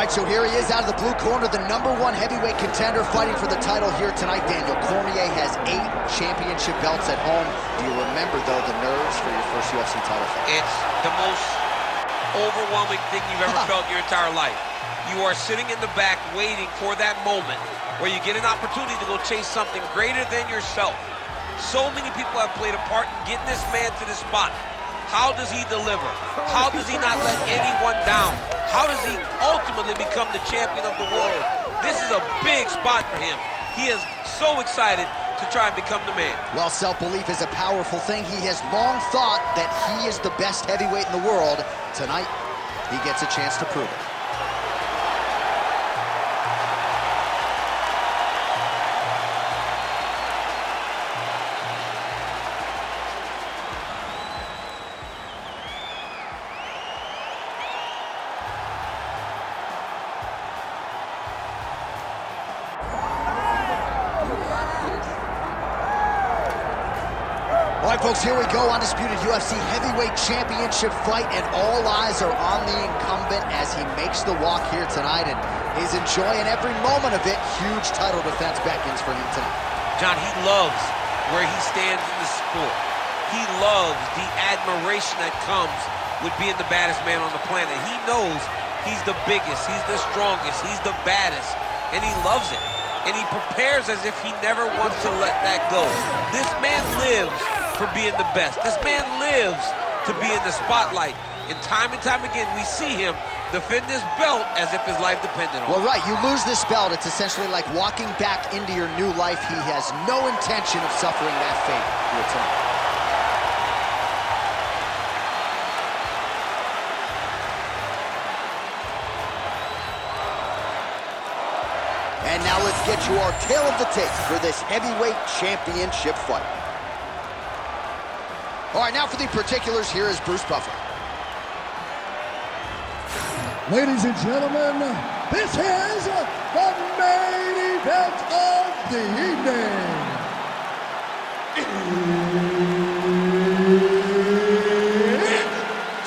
right, so here he is out of the blue corner, the #1 heavyweight contender fighting for the title here tonight. Daniel Cormier has 8 championship belts at home. Do you remember, though, the nerves for your first UFC title fight? It's the most overwhelming thing you've ever felt in your entire life. You are sitting in the back waiting for that moment where you get an opportunity to go chase something greater than yourself. So many people have played a part in getting this man to this spot. How does he deliver? How does he not let anyone down? How does he ultimately become the champion of the world? This is a big spot for him. He is so excited to try and become the man. Well, self-belief is a powerful thing. He has long thought that he is the best heavyweight in the world. Tonight, he gets a chance to prove it. All right, folks, here we go. Undisputed UFC heavyweight championship fight, and all eyes are on the incumbent as he makes the walk here tonight, and he's enjoying every moment of it. Huge title defense beckons for him tonight. John, he loves where he stands in the sport. He loves the admiration that comes with being the baddest man on the planet. He knows he's the biggest, he's the strongest, he's the baddest, and he loves it. And he prepares as if he never wants to let that go. This man lives for being the best. This man lives to be in the spotlight. And time again, we see him defend this belt as if his life depended on it. Well, right, you lose this belt, it's essentially like walking back into your new life. He has no intention of suffering that fate here tonight. And now let's get you our tale of the tape for this heavyweight championship fight. All right, now for the particulars, here is Bruce Buffer. Ladies and gentlemen, this is the main event of the evening. It's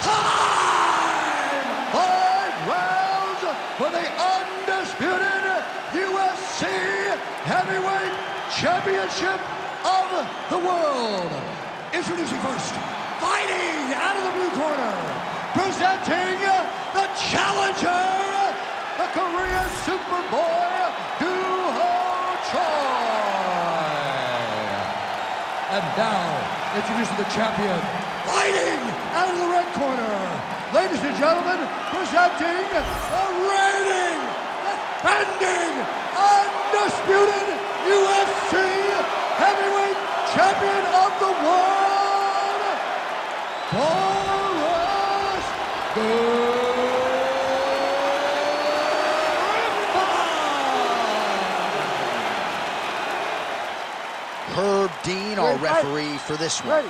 time! 5 rounds for the undisputed UFC Heavyweight Championship of the world. Introducing first, fighting out of the blue corner, presenting the challenger, the Korean Superboy, Doo-Ho Choi. And now, introducing the champion, fighting out of the red corner, ladies and gentlemen, presenting the reigning, defending, undisputed UFC Heavyweight Champion of the world, Boris Herb Dean, our referee for this one.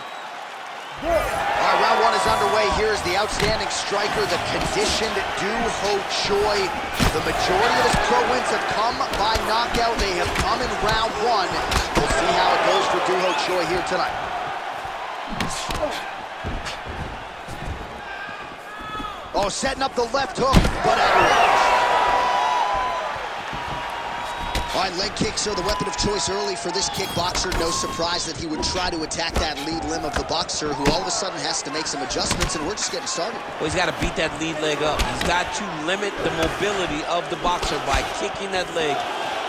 All right, round 1 is underway. Here is the outstanding striker, the conditioned Doo-Ho Choi. The majority of his pro wins have come by knockout. They have come in round 1. We'll see how it goes for Doo-Ho Choi here tonight. Oh, setting up the left hook, but out of range. All right, leg kicks are the weapon of choice early for this kickboxer. No surprise that he would try to attack that lead limb of the boxer, who all of a sudden has to make some adjustments, and we're just getting started. Well, he's got to beat that lead leg up. He's got to limit the mobility of the boxer by kicking that leg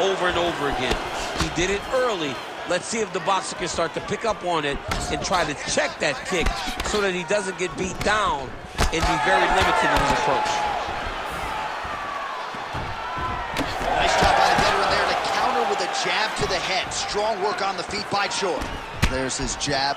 over and over again. He did it early. Let's see if the boxer can start to pick up on it and try to check that kick so that he doesn't get beat down and be very limited in his approach. Nice job by the veteran there to counter with a jab to the head. Strong work on the feet by Choi. There's his jab.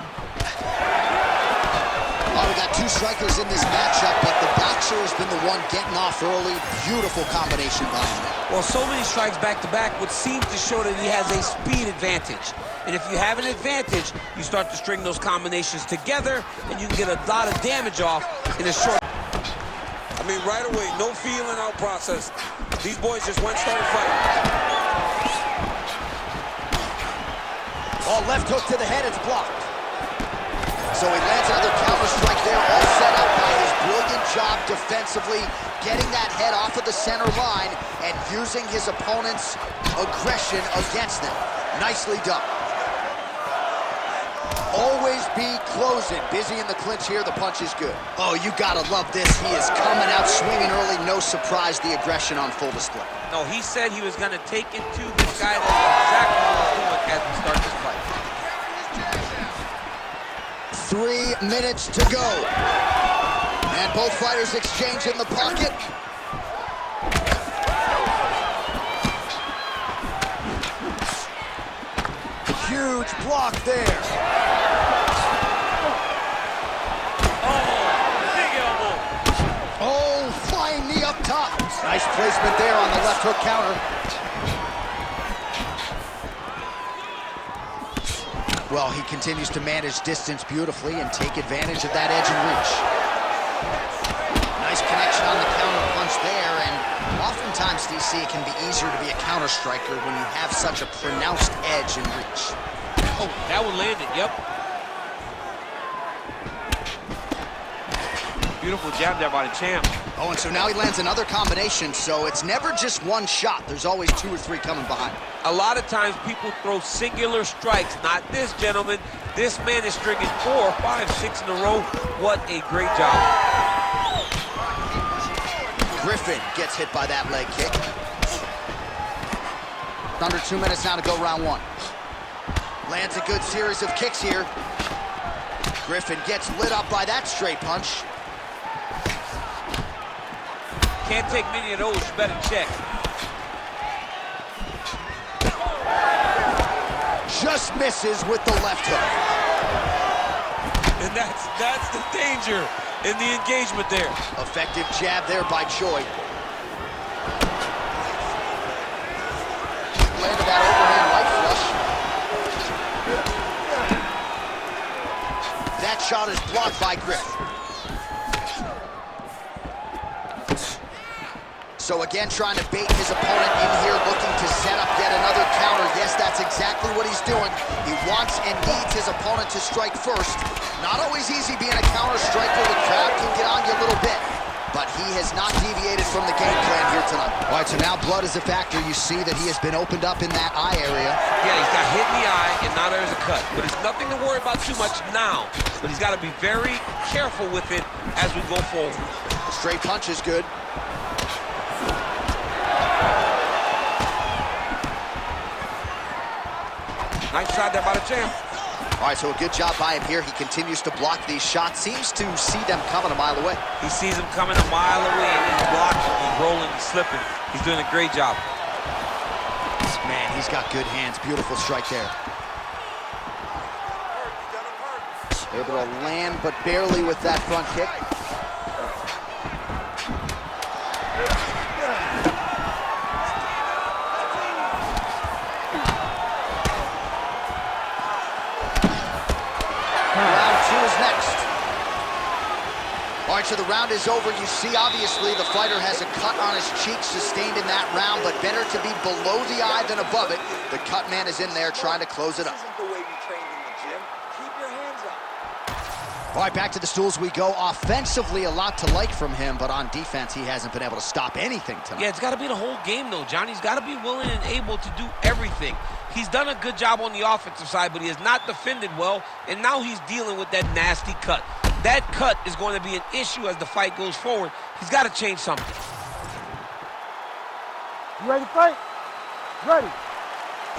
Oh, we got 2 strikers in this matchup, but the boxer has been the one getting off early. Beautiful combination by him. Well, so many strikes back-to-back would seem to show that he has a speed advantage. And if you have an advantage, you start to string those combinations together, and you can get a lot of damage off in a short... I mean, right away, no feeling out process. These boys just went started fighting. Oh, left hook to the head, it's blocked. So he lands another counter strike there, all set up by his brilliant job defensively, getting that head off of the center line and using his opponent's aggression against them. Nicely done. Always be closing. Busy in the clinch here. The punch is good. Oh, you gotta love this. He is coming out swinging early. No surprise, the aggression on full display. No, he said he was going to take it to this guy. That's exactly what he's doing as we start this fight. 3 minutes to go. And both fighters exchange in the pocket. Huge block there. Oh, flying knee up top. Nice placement there on the left hook counter. Well, he continues to manage distance beautifully and take advantage of that edge and reach. Nice connection on the counter punch there, and oftentimes, DC, it can be easier to be a counter striker when you have such a pronounced edge and reach. Oh, that one landed, yep. Beautiful jab there by the champ. Oh, and so now he lands another combination, so it's never just one shot. There's always 2 or 3 coming behind. A lot of times people throw singular strikes. Not this gentleman. This man is stringing 4, 5, 6 in a row. What a great job. Griffin gets hit by that leg kick. Under 2 minutes now to go round 1. Lands a good series of kicks here. Griffin gets lit up by that straight punch. Can't take many of those, you better check. Just misses with the left hook. And that's the danger in the engagement there. Effective jab there by Choi. Landed that overhand right flush. That shot is blocked by Griffin. So again, trying to bait his opponent in here, looking to set up yet another counter. Yes, that's exactly what he's doing. He wants and needs his opponent to strike first. Not always easy being a counter striker. The crowd can get on you a little bit, but he has not deviated from the game plan here tonight. All right, so now blood is a factor. You see that he has been opened up in that eye area. Yeah, he's got hit in the eye, and now there's a cut. But it's nothing to worry about too much now. But he's got to be very careful with it as we go forward. Straight punch is good. Nice shot there by the champ. All right, so a good job by him here. He continues to block these shots. Seems to see them coming a mile away. He sees them coming a mile away, and he's blocking, he's rolling, he's slipping. He's doing a great job. Man, he's got good hands. Beautiful strike there. Able to land, but barely with that front kick. Round 2 is next. All right, so the round is over. You see, obviously, the fighter has a cut on his cheek sustained in that round, but better to be below the eye than above it. The cut man is in there trying to close it up. This isn't the way you trained in the gym. Keep your hands up. All right, back to the stools we go. Offensively, a lot to like from him, but on defense, he hasn't been able to stop anything tonight. Yeah, it's got to be the whole game, though, Johnny. He's got to be willing and able to do everything. He's done a good job on the offensive side, but he has not defended well, and now he's dealing with that nasty cut. That cut is going to be an issue as the fight goes forward. He's got to change something. You ready to fight? Ready.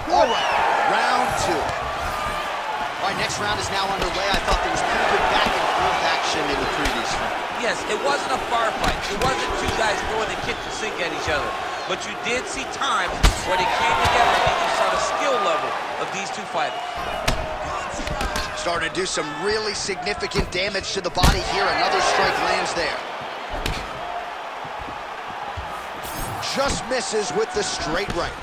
All right, round 2. All right, next round is now underway. I thought there was pretty good back and forth action in the previous round. Yes, it wasn't a bar fight. It wasn't two guys throwing the kitchen sink at each other. But you did see times where they came together and you saw the skill level of these two fighters. Starting to do some really significant damage to the body here. Another strike lands there. Just misses with the straight right.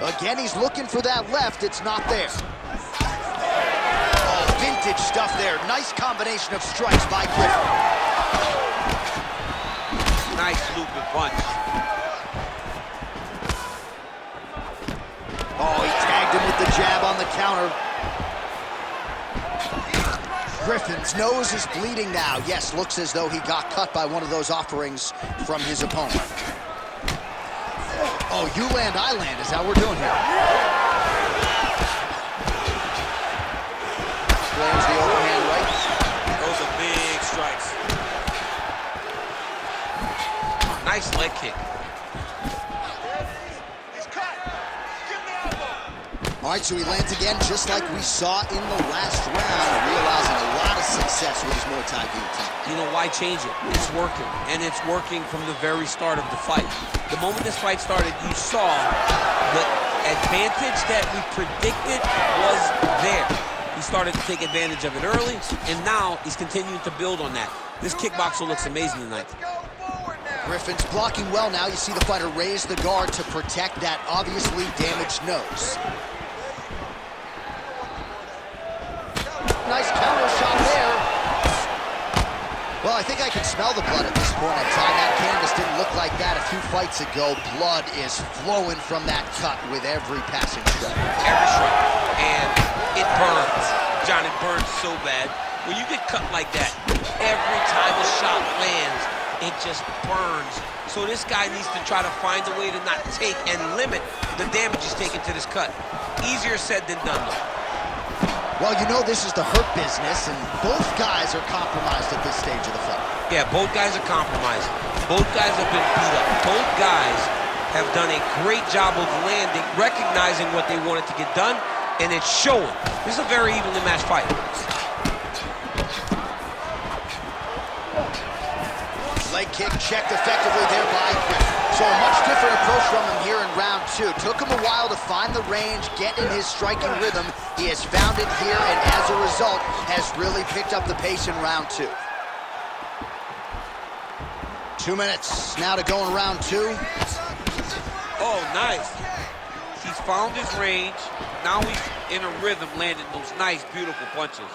Again, he's looking for that left. It's not there. Oh, vintage stuff there. Nice combination of strikes by Griffin. Nice looping punch. Oh, he tagged him with the jab on the counter. Griffin's nose is bleeding now. Yes, looks as though he got cut by one of those offerings from his opponent. Oh, you land, I land is how we're doing here. Lands the overhand right. Those are big strikes. Nice leg kick. All right, so he lands again, just like we saw in the last round, realizing a lot of success with his Muay Thai guillotine. You know, why change it? It's working, and it's working from the very start of the fight. The moment this fight started, you saw the advantage that we predicted was there. He started to take advantage of it early, and now he's continuing to build on that. This kickboxer looks amazing tonight. Griffin's blocking well now. You see the fighter raise the guard to protect that obviously damaged nose. Nice counter shot there. Well, I think I can smell the blood at this point in time. That canvas didn't look like that a few fights ago. Blood is flowing from that cut with every passing strike. Every strike. And it burns. John, it burns so bad. When you get cut like that, every time a shot lands, it just burns. So this guy needs to try to find a way to not take and limit the damage he's taking to this cut. Easier said than done, though. Well, you know this is the hurt business, and both guys are compromised at this stage of the fight. Yeah, both guys are compromised. Both guys have been beat up. Both guys have done a great job of landing, recognizing what they wanted to get done, and it's showing. This is a very evenly matched fight. Leg kick checked effectively there by Griffin. So a much different approach from him here in round two. Took him a while to find the range, get in his striking rhythm. He has found it here, and as a result, has really picked up the pace in round two. 2 minutes now to go in round two. Oh, nice. He's found his range. Now he's in a rhythm, landing those nice, beautiful punches.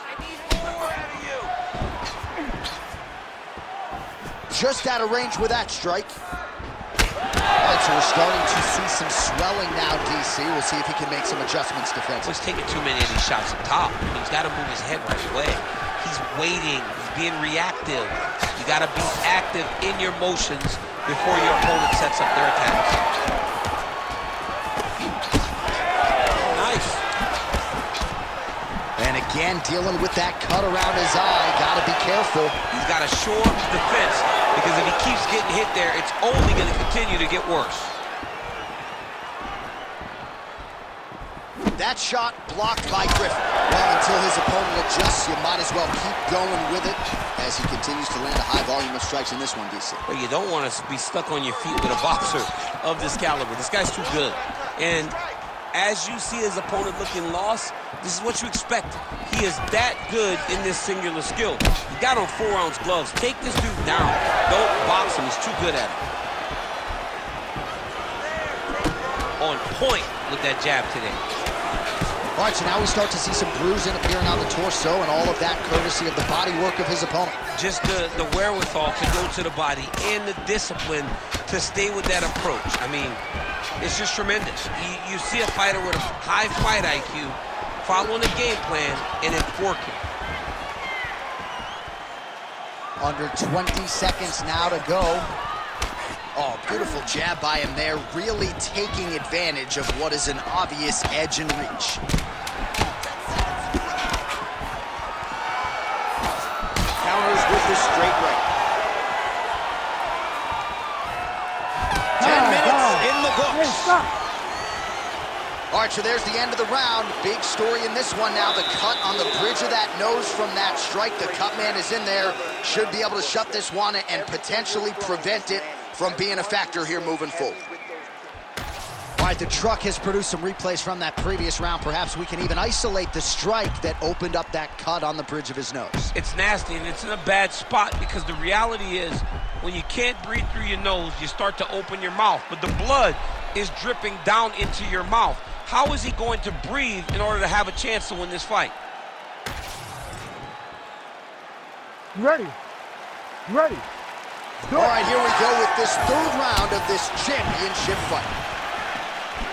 Just out of range with that strike. All right, so we're starting to see some swelling now, DC. We'll see if he can make some adjustments defensively. He's taking too many of these shots up top. He's got to move his head right away. He's waiting. He's being reactive. You got to be active in your motions before your opponent sets up their attacks. Nice. And again, dealing with that cut around his eye. Got to be careful. He's got to shore up his defense, because if he keeps getting hit there, it's only going to continue to get worse. That shot blocked by Griffin. Well, until his opponent adjusts, you might as well keep going with it as he continues to land a high volume of strikes in this one, DC. But you don't want to be stuck on your feet with a boxer of this caliber. This guy's too good. And as you see his opponent looking lost, this is what you expect. He is that good in this singular skill. He got on 4-ounce gloves. Take this dude down. Don't box him. He's too good at it. On point with that jab today. All right, so now we start to see some bruising appearing on the torso, and all of that courtesy of the body work of his opponent. Just the wherewithal to go to the body and the discipline to stay with that approach. I mean, it's just tremendous. You see a fighter with a high fight IQ following a game plan, and it's working. Under 20 seconds now to go. Oh, beautiful jab by him there, really taking advantage of what is an obvious edge and reach. Counters with the straight right. 10 minutes in the books. Stop. All right, so there's the end of the round. Big story in this one now. The cut on the bridge of that nose from that strike. The cut man is in there. Should be able to shut this one and potentially prevent it from being a factor here moving forward. All right, the truck has produced some replays from that previous round. Perhaps we can even isolate the strike that opened up that cut on the bridge of his nose. It's nasty, and it's in a bad spot, because the reality is when you can't breathe through your nose, you start to open your mouth, but the blood is dripping down into your mouth. How is he going to breathe in order to have a chance to win this fight? You ready? You ready? All right, here we go with this third round of this championship fight.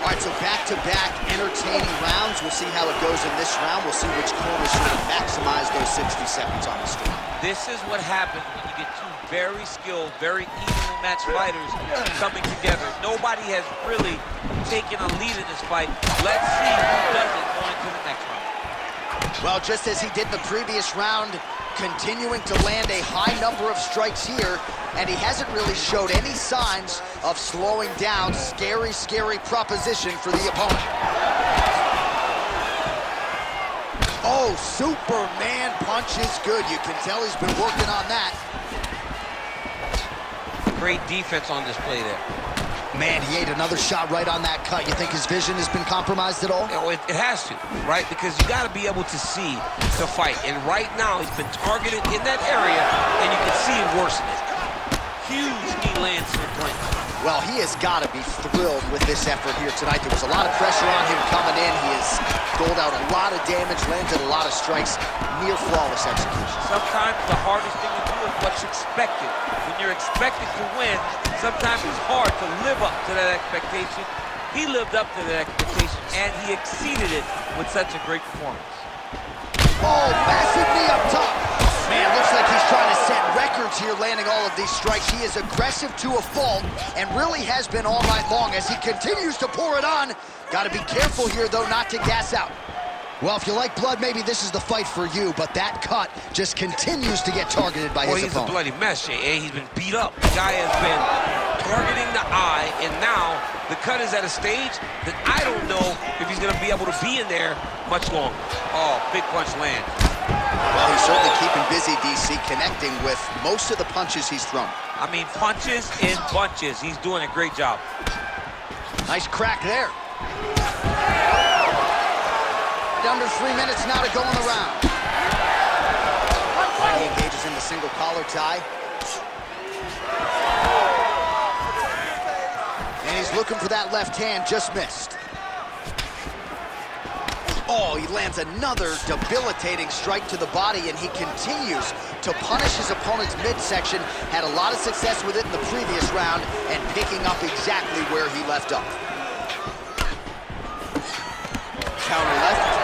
All right, so back-to-back entertaining rounds. We'll see how it goes in this round. We'll see which corner sort of maximize those 60 seconds on the street. This is what happens when you get two very skilled, very evenly matched fighters coming together. Nobody has really taken a lead in this fight. Let's see who does it going to the next round. Well, just as he did in the previous round, continuing to land a high number of strikes here, and he hasn't really showed any signs of slowing down. Scary, scary proposition for the opponent. Oh, Superman punch is good. You can tell he's been working on that. Great defense on display there. Man, he ate another shot right on that cut. You think his vision has been compromised at all? You know, it has to, right? Because you got to be able to see the fight. And right now, he's been targeted in that area, and you can see him worsen it. Huge knee lands to the clinch. Well, he has got to be thrilled with this effort here tonight. There was a lot of pressure on him coming in. He has doled out a lot of damage, landed a lot of strikes, near flawless execution. Sometimes the hardest thing to do is what's expected. When you're expected to win, sometimes it's hard to live up to that expectation. He lived up to that expectation, and he exceeded it with such a great performance. Oh, massive knee up top. Man, looks like he's trying to set records here, landing all of these strikes. He is aggressive to a fault, and really has been all night long as he continues to pour it on. Got to be careful here, though, not to gas out. Well, if you like blood, maybe this is the fight for you, but that cut just continues to get targeted by his opponent. He's a bloody mess, Jay. He's been beat up. The guy has been targeting the eye, and now the cut is at a stage that I don't know if he's going to be able to be in there much longer. Oh, big punch land. Well, he's certainly keeping busy, DC, connecting with most of the punches he's thrown. I mean, punches in bunches. He's doing a great job. Nice crack there. Under 3 minutes now to go in the round. He engages in the single collar tie. And he's looking for that left hand, just missed. Oh, he lands another debilitating strike to the body, and he continues to punish his opponent's midsection. Had a lot of success with it in the previous round, and picking up exactly where he left off. Counter left.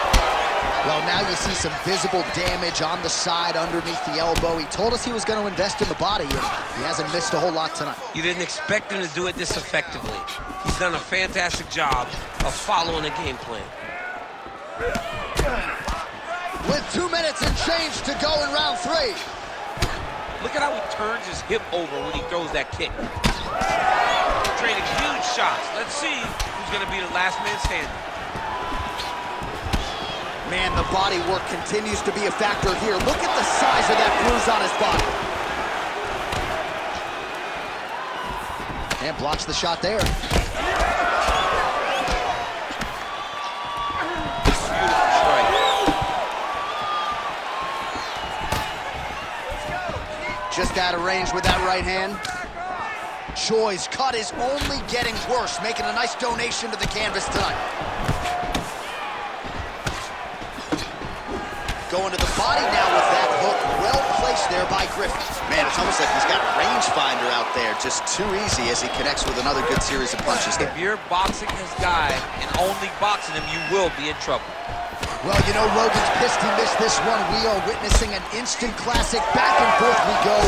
Well, now you see some visible damage on the side underneath the elbow. He told us he was going to invest in the body, and he hasn't missed a whole lot tonight. You didn't expect him to do it this effectively. He's done a fantastic job of following the game plan. With 2 minutes and change to go in round 3. Look at how he turns his hip over when he throws that kick. Trading huge shots. Let's see who's going to be the last man standing. Man, the body work continues to be a factor here. Look at the size of that bruise on his body. And blocks the shot there. Beautiful strike. Just out of range with that right hand. Choi's cut is only getting worse, making a nice donation to the canvas tonight. Going to the body now with that hook, well placed there by Griffin. Man, it's almost like he's got a rangefinder out there, just too easy as he connects with another good series of punches there. If you're boxing this guy and only boxing him, you will be in trouble. Well, you know, Rogan's pissed he missed this one. We are witnessing an instant classic. Back and forth we go.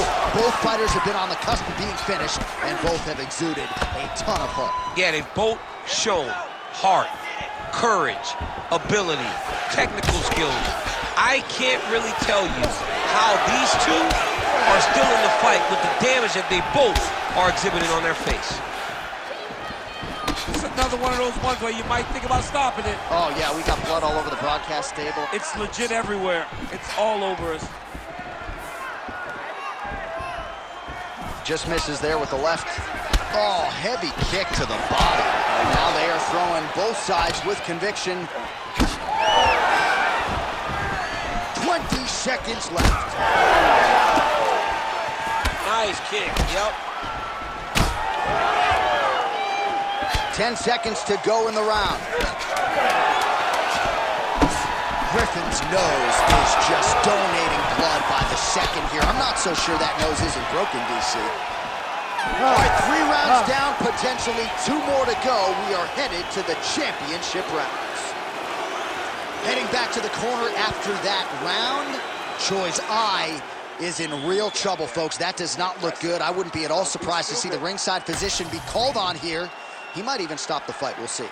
Both fighters have been on the cusp of being finished, and both have exuded a ton of heart. Yeah, they've both shown heart, courage, ability, technical skills. I can't really tell you how these two are still in the fight with the damage that they both are exhibiting on their face. It's another one of those ones where you might think about stopping it. Oh, yeah, we got blood all over the broadcast table. It's legit everywhere. It's all over us. Just misses there with the left. Oh, heavy kick to the body. And now they are throwing both sides with conviction. 20 seconds left. Nice kick, yep. 10 seconds to go in the round. Griffin's nose is just donating blood by the second here. I'm not so sure that nose isn't broken, DC. All right, 3 rounds down, potentially 2 more to go. We are headed to the championship rounds. Heading back to the corner after that round, Choi's eye is in real trouble, folks. That does not look good. I wouldn't be at all surprised to see the ringside physician be called on here. He might even stop the fight. We'll see.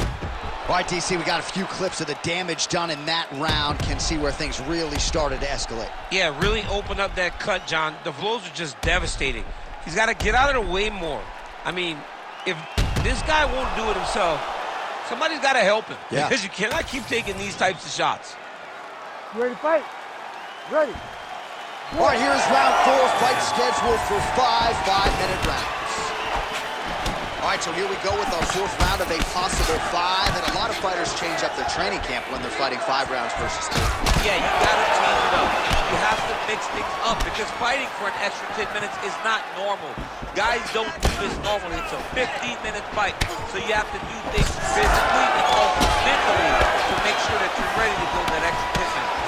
All right, DC, we got a few clips of the damage done in that round. Can see where things really started to escalate. Yeah, really open up that cut, John. The blows are just devastating. He's got to get out of the way more. I mean, if this guy won't do it himself, somebody's got to help him. Yeah. Because you cannot keep taking these types of shots. You ready to fight? Ready. All right, here's round 4, fight scheduled for 5 5-minute rounds. All right, so here we go with our 4th round of a possible 5, and a lot of fighters change up their training camp when they're fighting 5 rounds versus 2. Yeah, you gotta change it up. You have to mix things up because fighting for an extra 10 minutes is not normal. Guys don't do this normally. It's a 15-minute fight, so you have to do things physically and also mentally to make sure that you're ready to go that extra 10 minutes.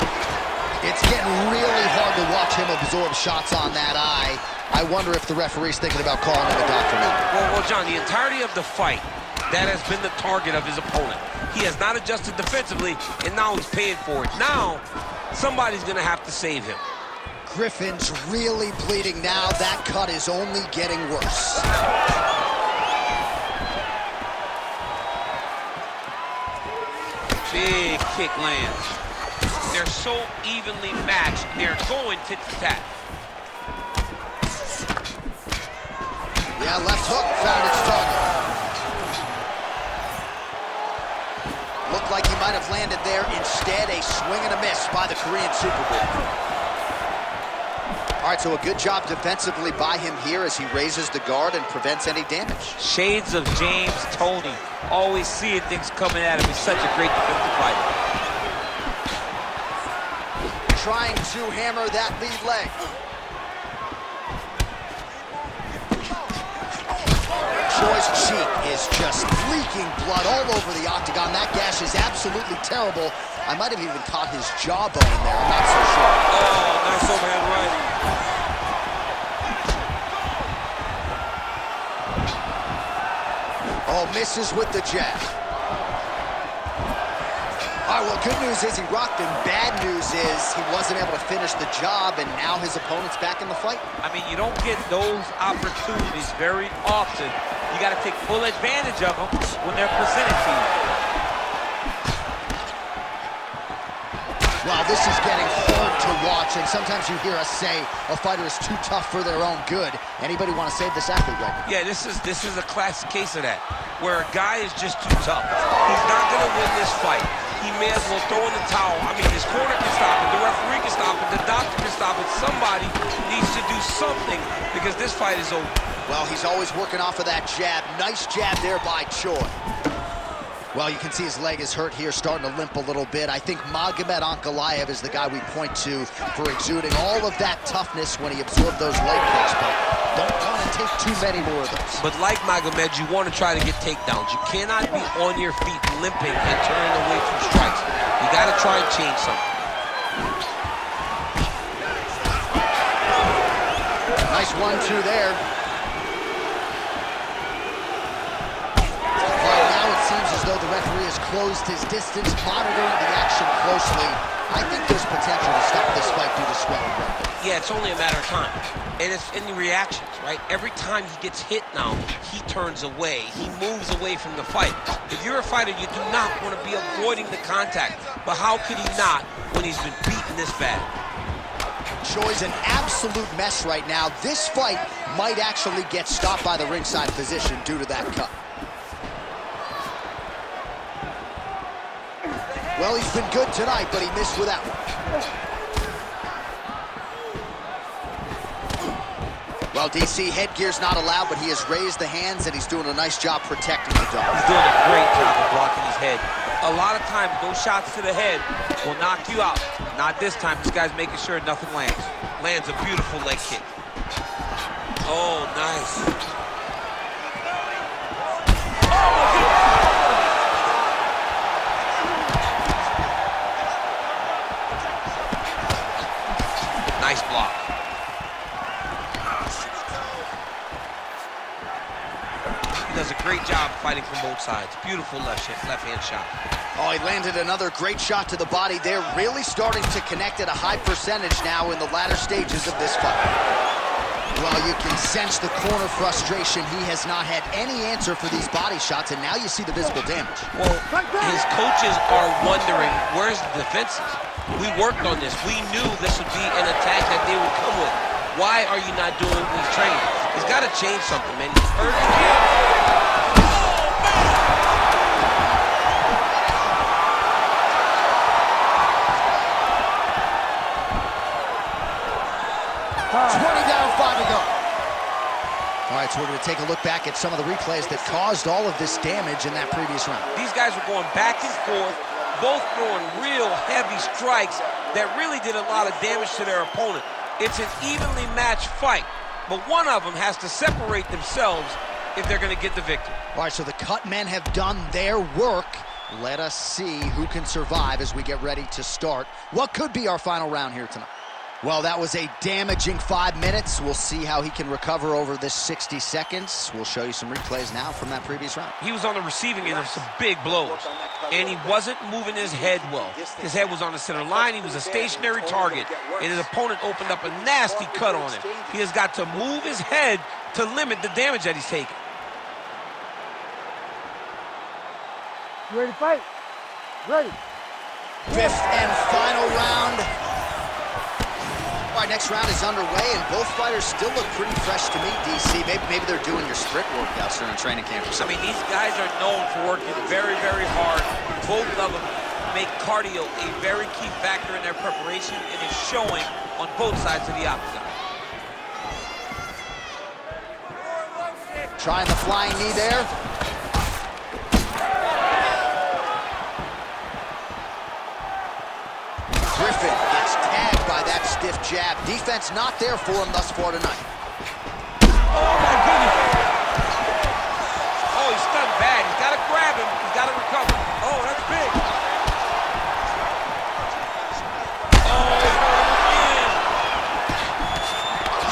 It's getting really hard to watch him absorb shots on that eye. I wonder if the referee's thinking about calling him a doctor now. Well, John, the entirety of the fight, that has been the target of his opponent. He has not adjusted defensively, and now he's paying for it. Now, somebody's going to have to save him. Griffin's really bleeding now. That cut is only getting worse. Big kick lands. They're so evenly matched. They're going tit for tat. Yeah, left hook found its target. Looked like he might have landed there. Instead, a swing and a miss by the Korean Superboy. All right, so a good job defensively by him here as he raises the guard and prevents any damage. Shades of James Toney. Always seeing things coming at him. He's such a great defensive fighter. Trying to hammer that lead leg. Choi's cheek is just leaking blood all over the octagon. That gash is absolutely terrible. I might have even caught his jawbone in there. I'm not so sure. Oh, nice overhand right. Oh, misses with the jab. All right, well, good news is he rocked him. Bad news is he wasn't able to finish the job, and now his opponent's back in the fight. I mean, you don't get those opportunities very often. You got to take full advantage of them when they're presented to you. Wow, this is getting hard to watch, and sometimes you hear us say a fighter is too tough for their own good. Anybody want to save this athlete right now? Yeah, this is a classic case of that, where a guy is just too tough. He's not going to win this fight. He may as well throw in the towel. I mean, his corner can stop it, the referee can stop it, the doctor can stop it. Somebody needs to do something because this fight is over. Well, he's always working off of that jab. Nice jab there by Choi. Well, you can see his leg is hurt here, starting to limp a little bit. I think Magomed Ankalaev is the guy we point to for exuding all of that toughness when he absorbed those leg kicks, but don't want to take too many more of those. But like Magomed, you want to try to get takedowns. You cannot be on your feet limping and turning away from strikes. You got to try and change something. Nice 1-2 there. As though the referee has closed his distance, monitoring the action closely. I think there's potential to stop this fight due to swelling. Yeah, it's only a matter of time. And it's in the reactions, right? Every time he gets hit now, he turns away. He moves away from the fight. If you're a fighter, you do not want to be avoiding the contact. But how could he not when he's been beaten this bad? Choi's an absolute mess right now. This fight might actually get stopped by the ringside physician due to that cut. Well, he's been good tonight, but he missed with that one. Well, DC, headgear's not allowed, but he has raised the hands, and he's doing a nice job protecting the dome. He's doing a great job of blocking his head. A lot of times, those shots to the head will knock you out. Not this time. This guy's making sure nothing lands. Lands a beautiful leg kick. Oh, nice. Nice block. fighting from both sides. Beautiful left-hand shot. Oh, he landed another great shot to the body. They're really starting to connect at a high percentage now in the latter stages of this fight. Well, you can sense the corner frustration. He has not had any answer for these body shots, and now you see the visible damage. Well, his coaches are wondering, where's the defenses? We worked on this. We knew this would be an attack that they would come with. Why are you not doing these trainings? He's got to change something, man. He's hurt again. All right, so we're going to take a look back at some of the replays that caused all of this damage in that previous round. These guys were going back and forth, both throwing real heavy strikes that really did a lot of damage to their opponent. It's an evenly matched fight, but one of them has to separate themselves if they're going to get the victory. All right, so the cut men have done their work. Let us see who can survive as we get ready to start what could be our final round here tonight. Well, that was a damaging 5 minutes. We'll see how he can recover over this 60 seconds. We'll show you some replays now from that previous round. He was on the receiving end of some big blows, and he wasn't moving his head well. His head was on the center line. He was a stationary target, and his opponent opened up a nasty cut on him. He has got to move his head to limit the damage that he's taking. You ready to fight? Ready. Fifth and final round. All right, next round is underway, and both fighters still look pretty fresh to me, DC. Maybe they're doing your sprint workouts during training camp or something. I mean, these guys are known for working very, very hard. Both of them make cardio a very key factor in their preparation, and it's showing on both sides of the octagon. Trying the flying knee there. Griffin gets tagged by that stiff jab. Defense not there for him thus far tonight. Oh, my goodness. Oh, he's stunned bad. He's got to grab him. He's got to recover. Oh, that's big. Oh, again.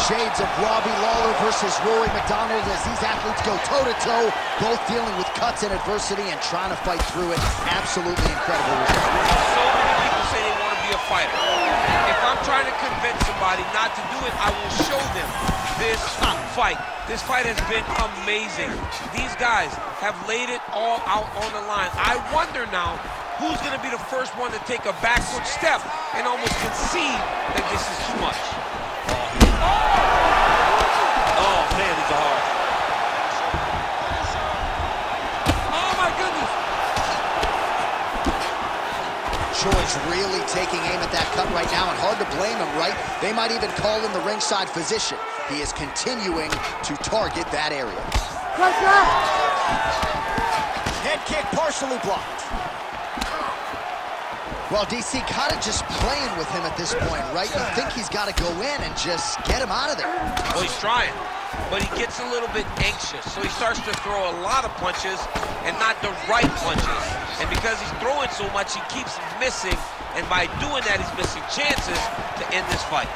Shades of Robbie Lawler versus Rory McDonald as these athletes go toe-to-toe, both dealing with cuts and adversity and trying to fight through it. Absolutely incredible result. So many people say they want to be a fighter. If I'm trying to convince somebody not to do it, I will show them this fight. This fight has been amazing. These guys have laid it all out on the line. I wonder now who's going to be the first one to take a backward step and almost concede that this is too much. Oh, man, these are hard. Oh, my goodness. Choi's really taking aim at that cut right now, and hard to blame him, right? They might even call in the ringside physician. He is continuing to target that area. Head kick partially blocked. Well, DC kind of just playing with him at this point, right? You think he's got to go in and just get him out of there. Well, he's trying, but he gets a little bit anxious, so he starts to throw a lot of punches and not the right punches. And because he's throwing so much, he keeps missing, and by doing that, he's missing chances to end this fight.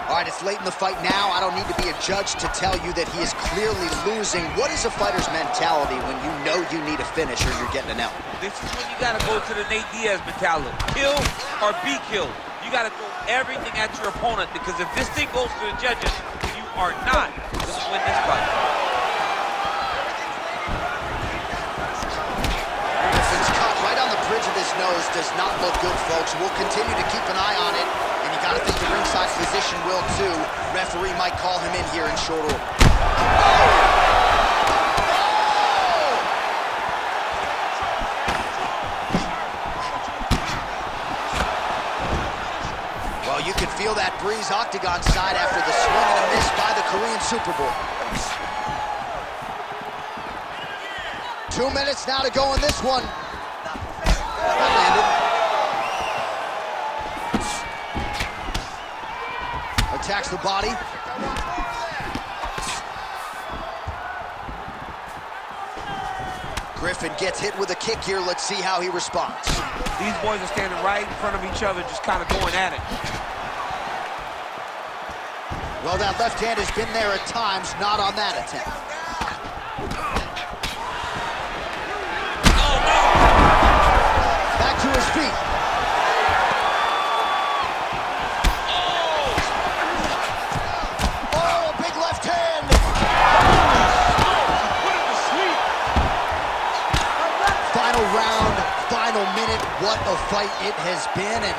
All right, it's late in the fight now. I don't need to be a judge to tell you that he is clearly losing. What is a fighter's mentality when you know you need a finish or you're getting an L? This is when you got to go to the Nate Diaz mentality. Kill or be killed. You got to throw everything at your opponent, because if this thing goes to the judges, you are not going to win this fight. Griffin's cut right on the bridge of his nose does not look good, folks. We'll continue to keep an eye on it, and you got to think the ringside physician will too. Referee might call him in here in short order. Well, you can feel that breeze octagon side after the swing and a miss by the Korean Super Bowl. 2 minutes now to go in this one. That landed. Attacks the body. Griffin gets hit with a kick here. Let's see how he responds. These boys are standing right in front of each other, just kind of going at it. Well, that left hand has been there at times, not on that attempt. Final round, final minute, what a fight it has been, and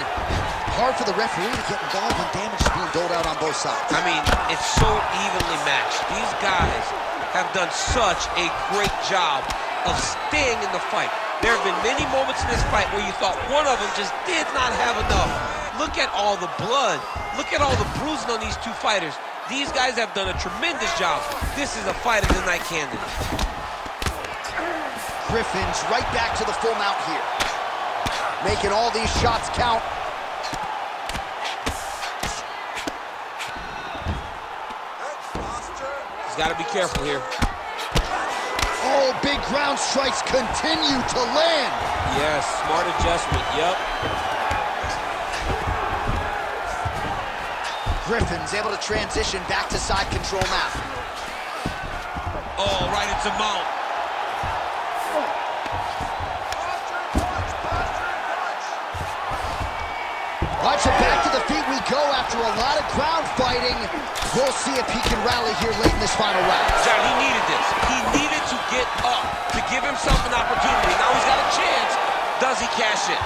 hard for the referee to get involved when damage is being doled out on both sides. I mean, it's so evenly matched. These guys have done such a great job of staying in the fight. There have been many moments in this fight where you thought one of them just did not have enough. Look at all the blood. Look at all the bruising on these two fighters. These guys have done a tremendous job. This is a fight of the night candidate. Griffin's right back to the full mount here. Making all these shots count. He's got to be careful here. Oh, big ground strikes continue to land. Yes, smart adjustment, yep. Griffin's able to transition back to side control now. Oh, right into mount. All right, so back to the feet we go after a lot of ground fighting. We'll see if he can rally here late in this final round. John, he needed this. He needed to get up to give himself an opportunity. Now he's got a chance. Does he cash in?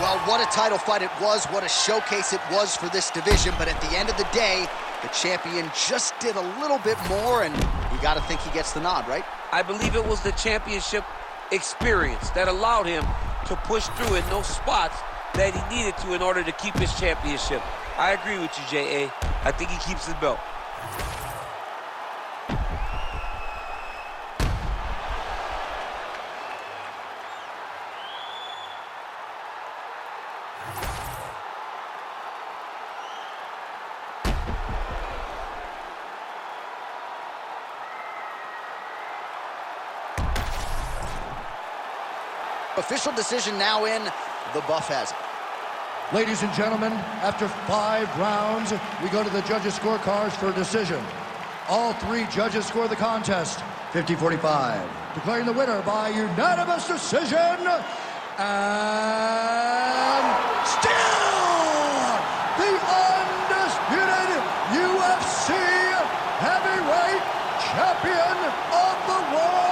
Well, what a title fight it was. What a showcase it was for this division. But at the end of the day, the champion just did a little bit more, and you got to think he gets the nod, right? I believe it was the championship experience that allowed him to push through in those spots that he needed to in order to keep his championship. I agree with you, J.A. I think he keeps his belt. Official decision now in. The buff has it. Ladies and gentlemen, after 5 rounds, we go to the judges' scorecards for a decision. All 3 judges score the contest 50-45, declaring the winner by unanimous decision, and still the undisputed UFC heavyweight champion of the world,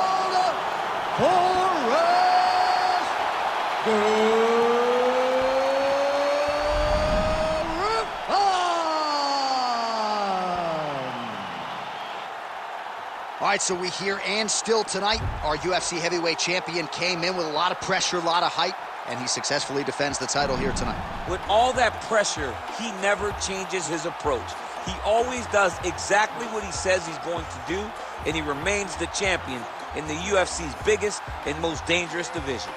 All right, so we hear and still tonight, our UFC heavyweight champion came in with a lot of pressure, a lot of hype, and he successfully defends the title here tonight. With all that pressure, he never changes his approach. He always does exactly what he says he's going to do, and he remains the champion in the UFC's biggest and most dangerous division.